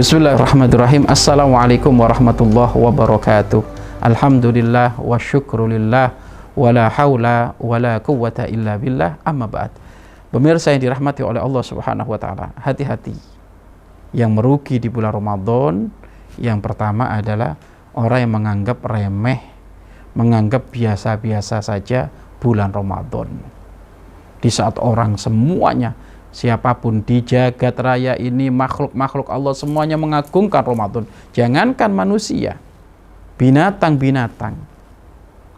Bismillahirrahmanirrahim. Assalamualaikum warahmatullahi wabarakatuh. Alhamdulillah wa syukrulillah wa la hawla wa la quwwata illa billah, amma ba'd. Pemirsa yang dirahmati oleh Allah Subhanahu wa taala, hati-hati yang merugi di bulan Ramadan. Yang pertama adalah orang yang menganggap remeh, menganggap biasa-biasa saja bulan Ramadan. Di saat orang semuanya, siapapun di jagat raya ini, makhluk-makhluk Allah semuanya mengagungkan Ramadan. Jangankan manusia, binatang-binatang,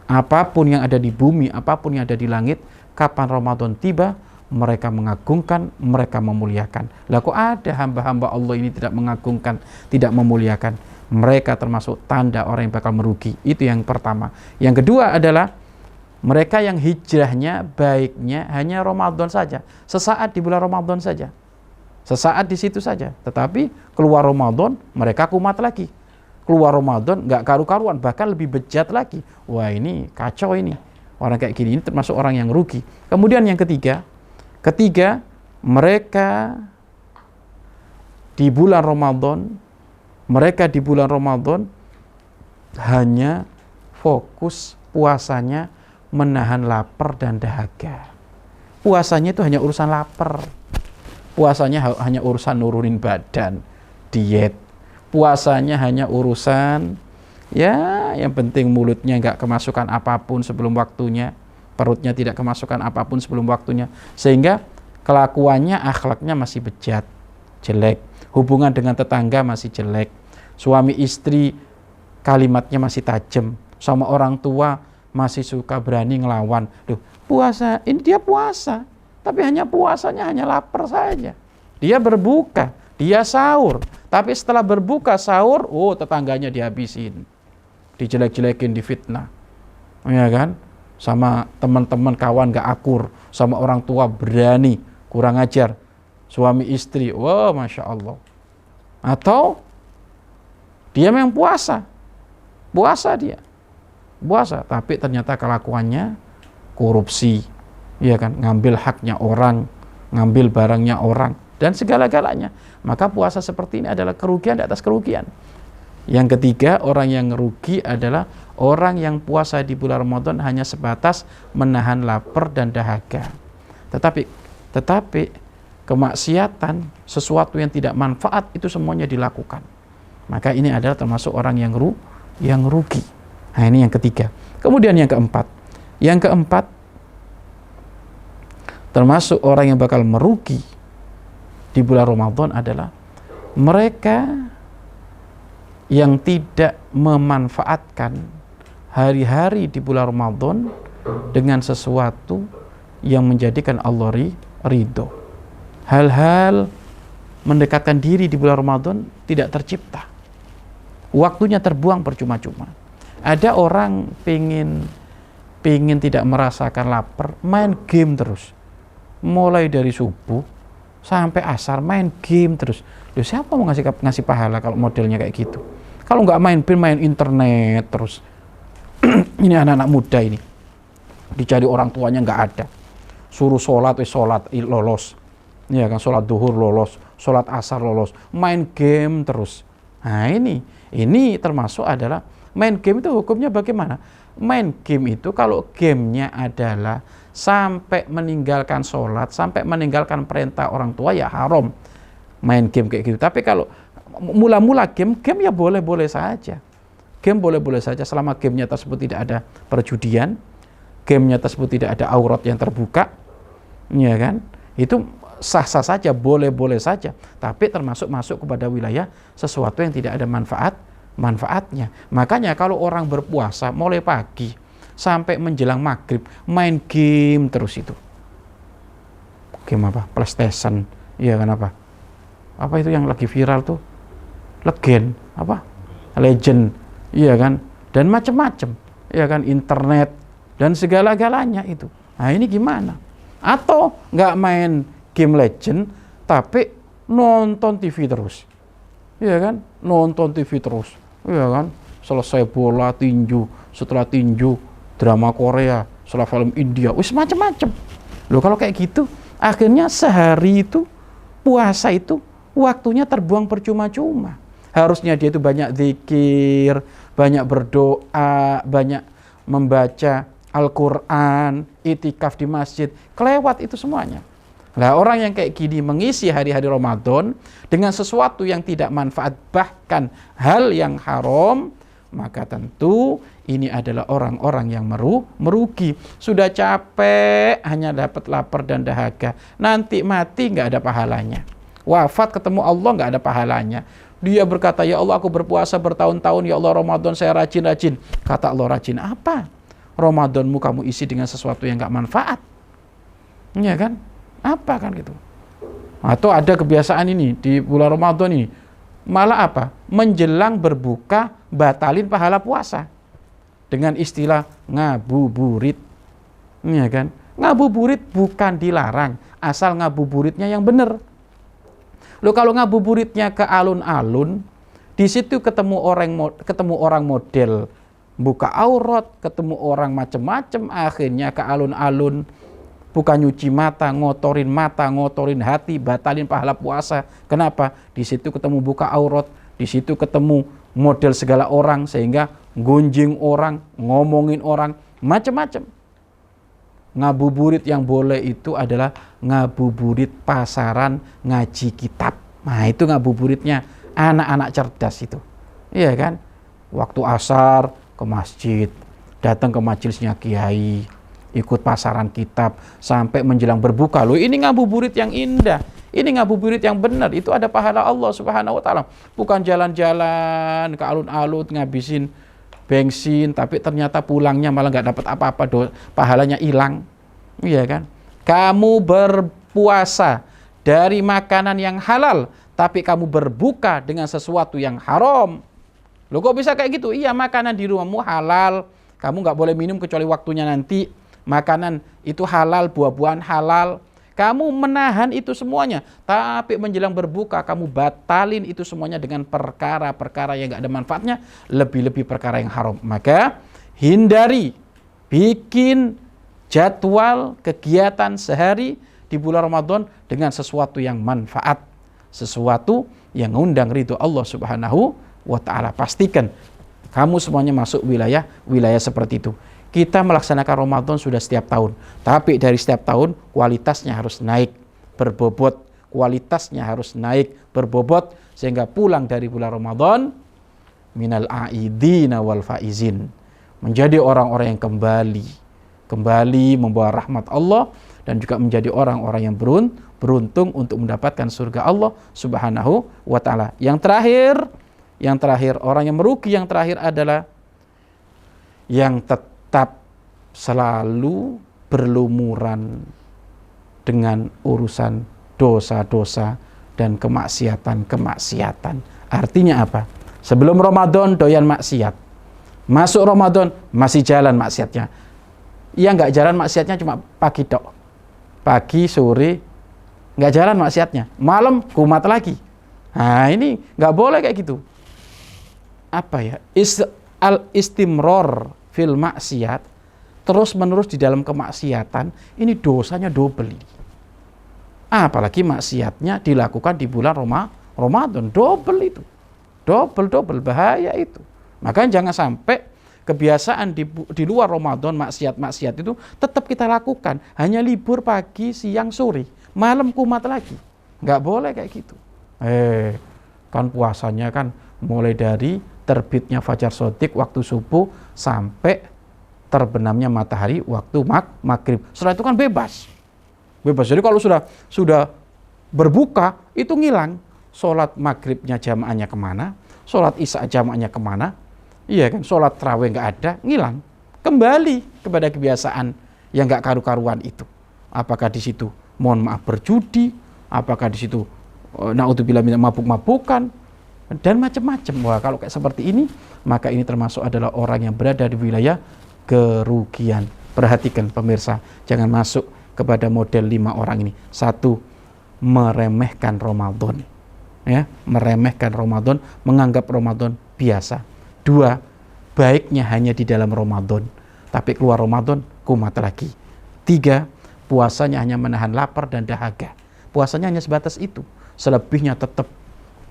apapun yang ada di bumi, apapun yang ada di langit, kapan Ramadan tiba, mereka mengagungkan, mereka memuliakan. Lah kok ada hamba-hamba Allah ini tidak mengagungkan, tidak memuliakan? Mereka termasuk tanda orang yang bakal merugi. Itu yang pertama. Yang kedua adalah mereka yang hijrahnya, baiknya hanya Ramadan saja, sesaat di bulan Ramadan saja, sesaat di situ saja. Tetapi keluar Ramadan mereka kumat lagi, keluar Ramadan nggak karu-karuan, bahkan lebih bejat lagi. Wah, ini kacau ini. Orang kayak gini ini termasuk orang yang rugi. Kemudian yang ketiga mereka di bulan Ramadan hanya fokus puasanya menahan lapar dan dahaga. Puasanya itu hanya urusan lapar. Puasanya hanya urusan nurunin badan, diet. Puasanya hanya urusan yang penting mulutnya nggak kemasukan apapun sebelum waktunya, perutnya tidak kemasukan apapun sebelum waktunya, sehingga kelakuannya, akhlaknya masih bejat, jelek. Hubungan dengan tetangga masih jelek. Suami istri kalimatnya masih tajam. Sama orang tua masih suka berani ngelawan. Duh, puasa, ini dia puasa, tapi puasanya hanya lapar saja. Dia berbuka, dia sahur, tapi setelah berbuka sahur, tetangganya dihabisin, dijelek-jelekin, difitnah, ya kan? Sama teman-teman kawan gak akur, sama orang tua berani kurang ajar, suami istri, masya Allah. Atau dia memang puasa tapi ternyata kelakuannya korupsi, ya kan, ngambil haknya orang, ngambil barangnya orang, dan segala-galanya. Maka puasa seperti ini adalah kerugian di atas kerugian. Yang ketiga, orang yang rugi adalah orang yang puasa di bulan Ramadan hanya sebatas menahan lapar dan dahaga. Tetapi kemaksiatan, sesuatu yang tidak manfaat, itu semuanya dilakukan. Maka ini adalah termasuk orang yang rugi. Nah, ini yang ketiga. Kemudian yang keempat termasuk orang yang bakal merugi di bulan Ramadan adalah mereka yang tidak memanfaatkan hari-hari di bulan Ramadan dengan sesuatu yang menjadikan Allah ridho. Hal-hal mendekatkan diri di bulan Ramadan tidak tercipta. Waktunya terbuang percuma-cuma. Ada orang pengen tidak merasakan lapar, main game terus. Mulai dari subuh sampai asar main game terus. Loh, siapa mau ngasih pahala kalau modelnya kayak gitu? Kalau nggak main game, main internet terus. Ini anak-anak muda ini, dicari orang tuanya nggak ada. Suruh sholat lolos. Ya kan, sholat duhur lolos, sholat asar lolos, main game terus. Nah, ini termasuk adalah main game. Itu hukumnya bagaimana? Main game itu kalau gamenya adalah sampai meninggalkan sholat, sampai meninggalkan perintah orang tua, ya haram main game kayak gitu. Tapi kalau mula-mula game ya boleh-boleh saja. Game boleh-boleh saja selama gamenya tersebut tidak ada perjudian, gamenya tersebut tidak ada aurat yang terbuka, ya kan? Itu sah-sah saja, boleh-boleh saja. Tapi termasuk masuk kepada wilayah sesuatu yang tidak ada manfaatnya. Makanya kalau orang berpuasa mulai pagi sampai menjelang maghrib main game terus, itu game apa? PlayStation, iya kan, apa itu yang lagi viral tuh, Legend, iya kan, dan macam-macam, iya kan, internet dan segala-galanya itu. Nah, ini gimana? Atau nggak main game Legend tapi nonton TV terus, iya kan, nonton TV terus, iya kan, selesai bola tinju, setelah tinju drama Korea, setelah film India, macam-macam. Loh, kalau kayak gitu akhirnya sehari itu puasa itu waktunya terbuang percuma-cuma. Harusnya dia itu banyak zikir, banyak berdoa, banyak membaca Al-Quran, itikaf di masjid, kelewat itu semuanya. Nah, orang yang kayak gini mengisi hari-hari Ramadan dengan sesuatu yang tidak manfaat, bahkan hal yang haram, maka tentu ini adalah orang-orang yang merugi. Sudah capek hanya dapat lapar dan dahaga, nanti mati nggak ada pahalanya. Wafat ketemu Allah nggak ada pahalanya. Dia berkata, ya Allah aku berpuasa bertahun-tahun, ya Allah Ramadan saya rajin-rajin. Kata Allah, rajin apa? Ramadanmu kamu isi dengan sesuatu yang nggak manfaat. Iya kan? Apa kan gitu? Atau ada kebiasaan ini di bulan Ramadan ini, malah apa? Menjelang berbuka batalin pahala puasa dengan istilah ngabuburit. Iya kan? Ngabuburit bukan dilarang, asal ngabuburitnya yang benar. Loh, kalau ngabuburitnya ke alun-alun, di situ ketemu orang model buka aurat, ketemu orang macem-macem, akhirnya ke alun-alun, bukan nyuci mata, ngotorin hati, batalin pahala puasa. Kenapa? Di situ ketemu buka aurat, di situ ketemu model segala orang, sehingga gonjing orang, ngomongin orang, macem-macem. Ngabuburit yang boleh itu adalah ngabuburit pasaran ngaji kitab. Nah, itu ngabuburitnya anak-anak cerdas itu. Iya kan? Waktu asar ke masjid, datang ke majelisnya kiai, ikut pasaran kitab sampai menjelang berbuka. Loh, ini ngabuburit yang indah. Ini ngabuburit yang benar. Itu ada pahala Allah Subhanahu wa taala. Bukan jalan-jalan ke alun-alun ngabisin bensin, tapi ternyata pulangnya malah nggak dapat apa-apa, pahalanya hilang. Iya kan? Kamu berpuasa dari makanan yang halal, tapi kamu berbuka dengan sesuatu yang haram. Loh, kok bisa kayak gitu? Iya, makanan di rumahmu halal, kamu nggak boleh minum kecuali waktunya nanti. Makanan itu halal, buah-buahan halal. Kamu menahan itu semuanya, tapi menjelang berbuka kamu batalin itu semuanya dengan perkara-perkara yang gak ada manfaatnya, lebih-lebih perkara yang haram. Maka hindari bikin jadwal kegiatan sehari di bulan Ramadan dengan sesuatu yang manfaat, sesuatu yang ngundang ridho Allah Subhanahu wa taala. Pastikan kamu semuanya masuk wilayah seperti itu. Kita melaksanakan Ramadan sudah setiap tahun, tapi dari setiap tahun kualitasnya harus naik berbobot, kualitasnya harus naik berbobot, sehingga pulang dari bulan Ramadan minal aidina wal faizin, menjadi orang-orang yang kembali membawa rahmat Allah, dan juga menjadi orang-orang yang beruntung untuk mendapatkan surga Allah Subhanahu wa taala. Yang terakhir orang yang merugi yang terakhir adalah yang tetap selalu berlumuran dengan urusan dosa-dosa dan kemaksiatan. Artinya apa? Sebelum Ramadan doyan maksiat, masuk Ramadan masih jalan maksiatnya. Iya, nggak jalan maksiatnya cuma pagi tok, pagi sore nggak jalan maksiatnya, malam kumat lagi. Nah, ini nggak boleh kayak gitu. Apa ya? Al-istimror fil maksiat, terus menerus di dalam kemaksiatan, ini dosanya double. Apalagi maksiatnya dilakukan di bulan Ramadan, double itu. Double bahaya itu. Maka jangan sampai kebiasaan di luar Ramadan, maksiat itu tetap kita lakukan. Hanya libur pagi, siang, sore, malam kumat lagi. Nggak boleh kayak gitu. Kan puasanya kan mulai dari terbitnya fajar shodiq waktu subuh sampai terbenamnya matahari waktu maghrib. Setelah itu kan bebas. Jadi kalau sudah berbuka itu ngilang. Sholat maghribnya jamaahnya kemana? Sholat isya jamaahnya kemana? Iya kan? Sholat tarawih nggak ada, ngilang. Kembali kepada kebiasaan yang nggak karu-karuan itu. Apakah di situ mohon maaf berjudi? Apakah di situ naudzubillah min mabuk-mabukan? Dan macam-macam. Wah, kalau kayak seperti ini, maka ini termasuk adalah orang yang berada di wilayah kerugian. Perhatikan pemirsa, jangan masuk kepada model 5 orang ini. 1, meremehkan Ramadan. Ya, meremehkan Ramadan, menganggap Ramadan biasa. 2, baiknya hanya di dalam Ramadan, tapi keluar Ramadan kumat lagi. 3, puasanya hanya menahan lapar dan dahaga. Puasanya hanya sebatas itu. selebihnya tetap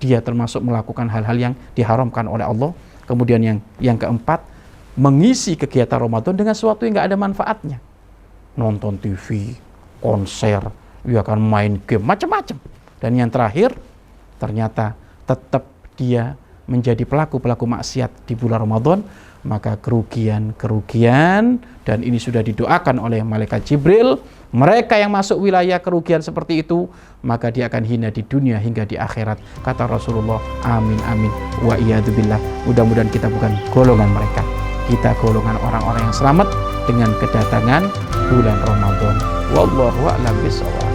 dia termasuk melakukan hal-hal yang diharamkan oleh Allah. Kemudian yang keempat, mengisi kegiatan Ramadan dengan sesuatu yang nggak ada manfaatnya, nonton TV, konser, dia akan main game, macam-macam. Dan yang terakhir, ternyata tetap dia menjadi pelaku maksiat di bulan Ramadan, maka kerugian, dan ini sudah didoakan oleh malaikat Jibril, mereka yang masuk wilayah kerugian seperti itu, maka dia akan hina di dunia hingga di akhirat. Kata Rasulullah, amin amin wa iyadzubillah. Mudah-mudahan kita bukan golongan mereka, kita golongan orang-orang yang selamat dengan kedatangan bulan Ramadan. Wallahu a'lam bishawab.